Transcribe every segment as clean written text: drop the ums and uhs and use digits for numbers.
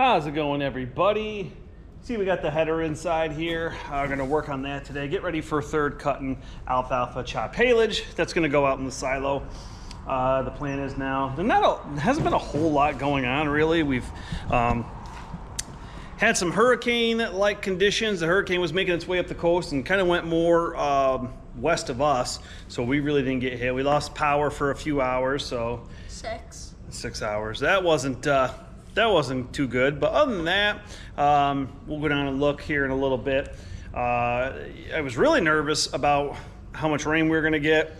How's it going, everybody? See, we got the header inside here. We're gonna work on that today. Get ready for third cutting alfalfa chop haylage. That's gonna go out in the silo. The plan is now, there hasn't been a whole lot going on really. We've had some hurricane-like conditions. The hurricane was making its way up the coast and kind of went more west of us, so we really didn't get hit. We lost power for a few hours, so 6 hours. That wasn't too good, but other than that, we'll go down and look here in a little bit. I was really nervous about how much rain we were going to get.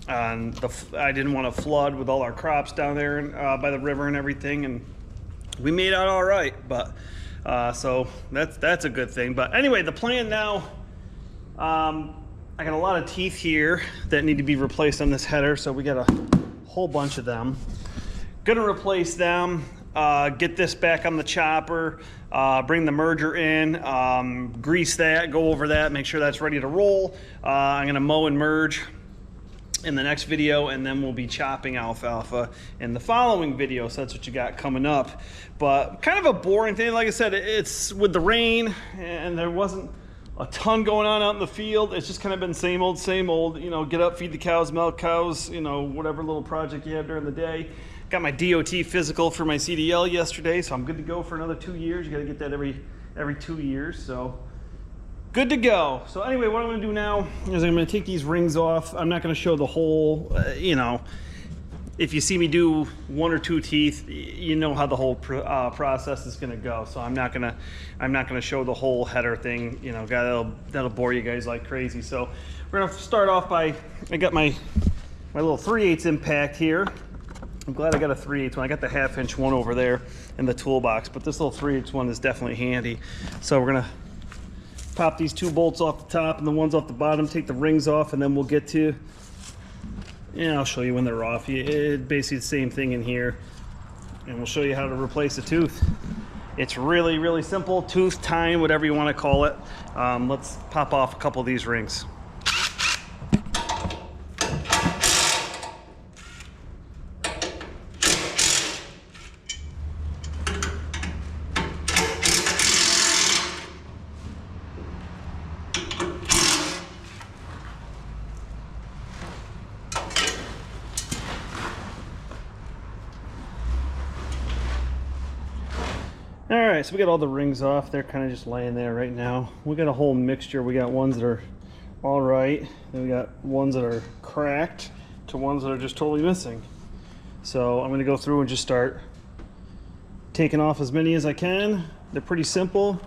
I didn't want to flood with all our crops down there by the river and everything, and we made out all right. But so that's a good thing. But anyway, the plan now, I got a lot of teeth here that need to be replaced on this header, so we got a whole bunch of them. Gonna replace them. Get this back on the chopper, bring the merger in, grease that, go over that, make sure that's ready to roll. I'm gonna mow and merge in the next video, and then we'll be chopping alfalfa in the following video. So that's what you got coming up. But kind of a boring thing, like I said, it's with the rain and there wasn't a ton going on out in the field. It's just kind of been same old, you know, get up, feed the cows, milk cows, you know, whatever little project you have during the day. Got my DOT physical for my CDL yesterday, so I'm good to go for another 2 years. You got to get that every 2 years, so good to go. So anyway, what I'm going to do now is I'm going to take these rings off. I'm not going to show the whole, you know, if you see me do 1 or 2 teeth, you know how the whole process is going to go. So I'm not going to show the whole header thing. You know, that'll bore you guys like crazy. So we're going to start off by, I got my little 3/8 impact here. I'm glad I got a 3/8 one. I got the 1/2 inch one over there in the toolbox, but this little 3/8 one is definitely handy. So we're gonna pop these 2 bolts off the top and the ones off the bottom, take the rings off, and then we'll get to, and I'll show you when they're off. It's basically the same thing in here, and we'll show you how to replace a tooth. It's really, really simple. Tooth, tine, whatever you want to call it. Let's pop off a couple of these rings. All right, so we got all the rings off. They're kind of just laying there right now. We got a whole mixture. We got ones that are all right, then we got ones that are cracked to ones that are just totally missing. So I'm gonna go through and just start taking off as many as I can. They're pretty simple.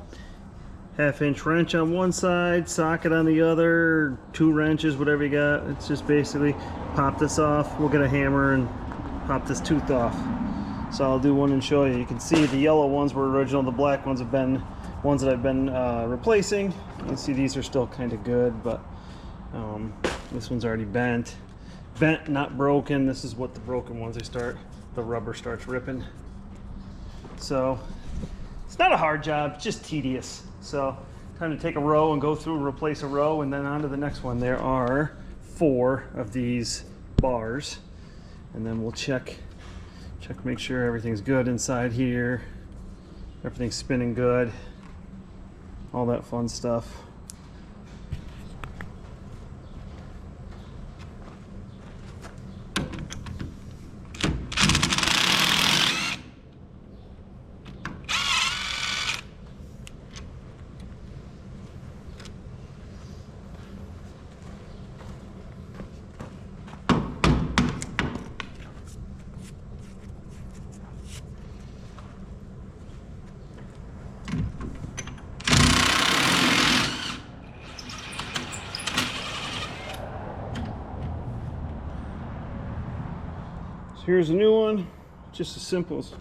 1/2 inch wrench on one side, socket on the other, 2 wrenches, whatever you got. It's just basically pop this off. We'll get a hammer and pop this tooth off. So I'll do one and show you. You can see the yellow ones were original. The black ones have been ones that I've been replacing. You can see these are still kind of good, but this one's already bent. Bent, not broken. This is what the broken ones, the rubber starts ripping. So it's not a hard job, it's just tedious. So time to take a row and go through and replace a row, and then on to the next one. There are 4 of these bars, and then we'll check, make sure everything's good inside here. Everything's spinning good. All that fun stuff. Here's a new one, just as simple as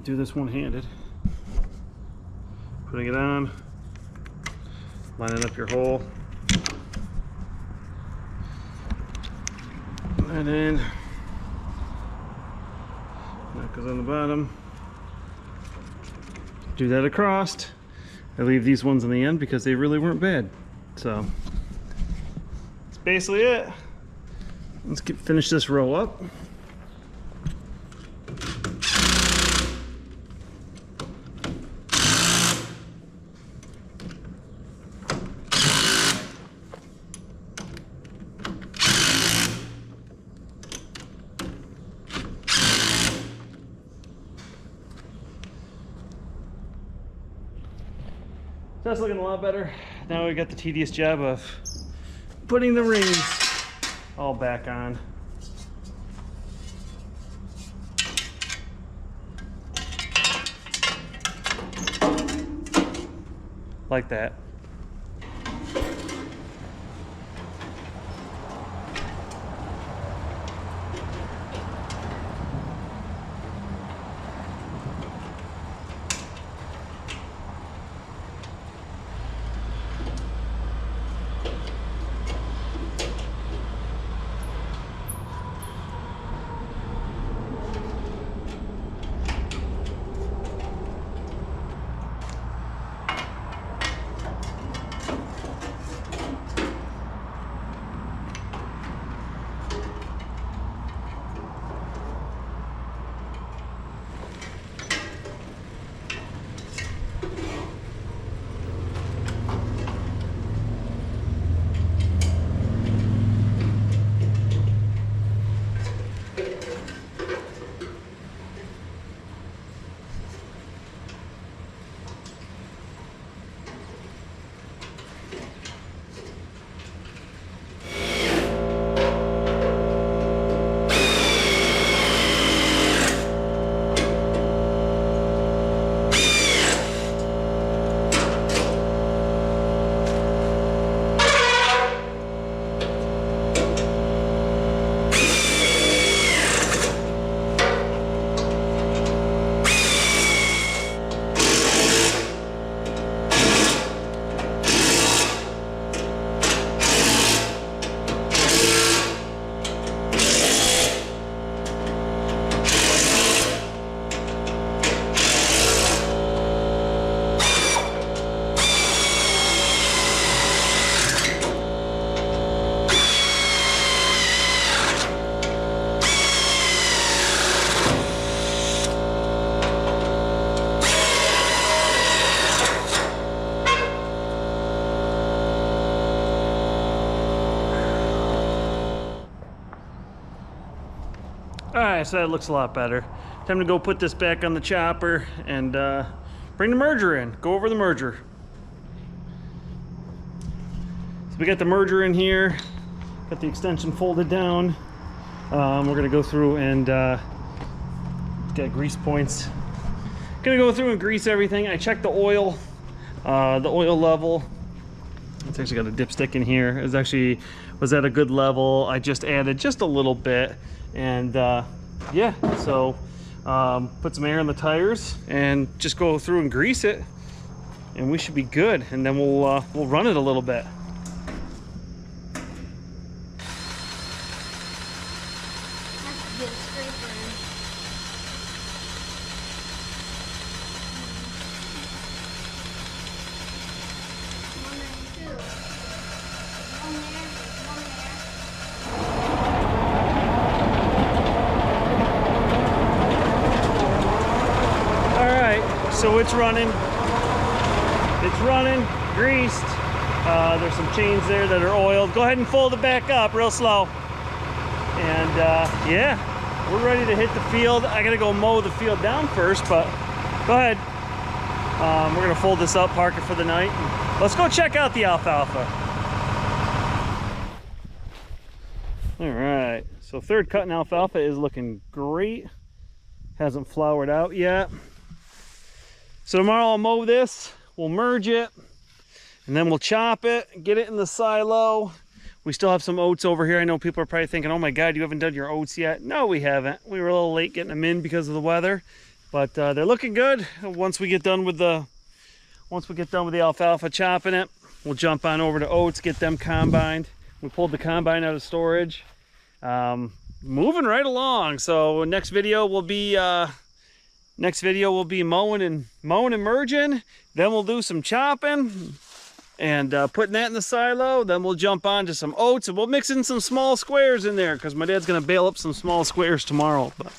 do this one-handed. Putting it on, lining up your hole, that in, that goes on the bottom. Do that across. I leave these ones in the end because they really weren't bad. So that's basically it. Let's finish this row up. That's looking a lot better. Now we got the tedious job of putting the rings all back on. Like that. Alright, so that looks a lot better. Time to go put this back on the chopper and bring the merger in. Go over the merger. So we got the merger in here. Got the extension folded down. We're going to go through and get grease points. Going to go through and grease everything. I checked the oil level. It's actually got a dipstick in here. It actually was at a good level. I just added just a little bit. And yeah, so put some air in the tires and just go through and grease it, and we should be good. And then we'll run it a little bit. So it's running, greased. There's some chains there that are oiled. Go ahead and fold it back up real slow. And yeah, we're ready to hit the field. I gotta go mow the field down first, but go ahead. We're gonna fold this up, park it for the night. Let's go check out the alfalfa. All right, so third cut in alfalfa is looking great. Hasn't flowered out yet. So tomorrow I'll mow this, we'll merge it, and then we'll chop it, get it in the silo. We still have some oats over here. I know people are probably thinking, oh my God, you haven't done your oats yet. No, we haven't. We were a little late getting them in because of the weather, but they're looking good. Once we get done with the alfalfa chopping it, we'll jump on over to oats, get them combined. We pulled the combine out of storage. Moving right along. So next video will be mowing and merging. Then we'll do some chopping and putting that in the silo. Then we'll jump on to some oats, and we'll mix in some small squares in there because my dad's gonna bale up some small squares tomorrow. But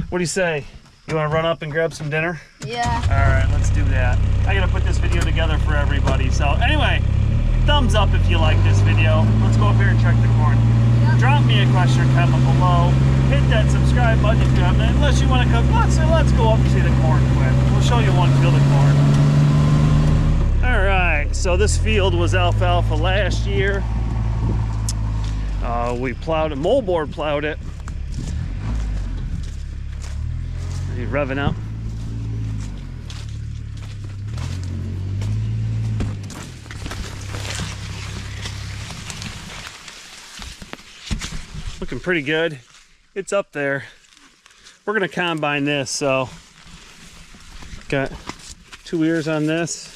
what do you say? You want to run up and grab some dinner? Yeah. All right, let's do that. I gotta put this video together for everybody. So anyway, thumbs up if you like this video. Let's go up here and check the corn. Yep. Drop me a question or comment below. Hit that subscribe button if you haven't. Unless you want to come, let's go up and see the corn quick. We'll show you one field of corn. All All right, so this field was alfalfa last year. We plowed it, moldboard plowed it. He's revving up. Looking pretty good. It's up there. We're gonna combine this, so got 2 ears on this.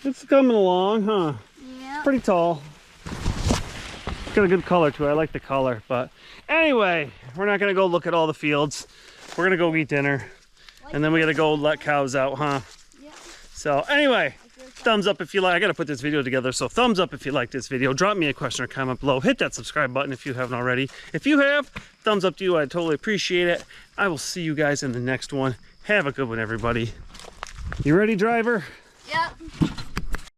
It's coming along, huh? Yeah. Pretty tall. It's got a good color to it. I like the color, but anyway, we're not gonna go look at all the fields. We're gonna go eat dinner, and then we gotta go let cows out, huh? Yeah. So anyway, thumbs up if you like. I gotta put this video together, so thumbs up if you like this video. Drop me a question or comment below. Hit that subscribe button if you haven't already. If you have, thumbs up to you. I totally appreciate it. I will see you guys in the next one. Have a good one, everybody. You ready, driver? Yep.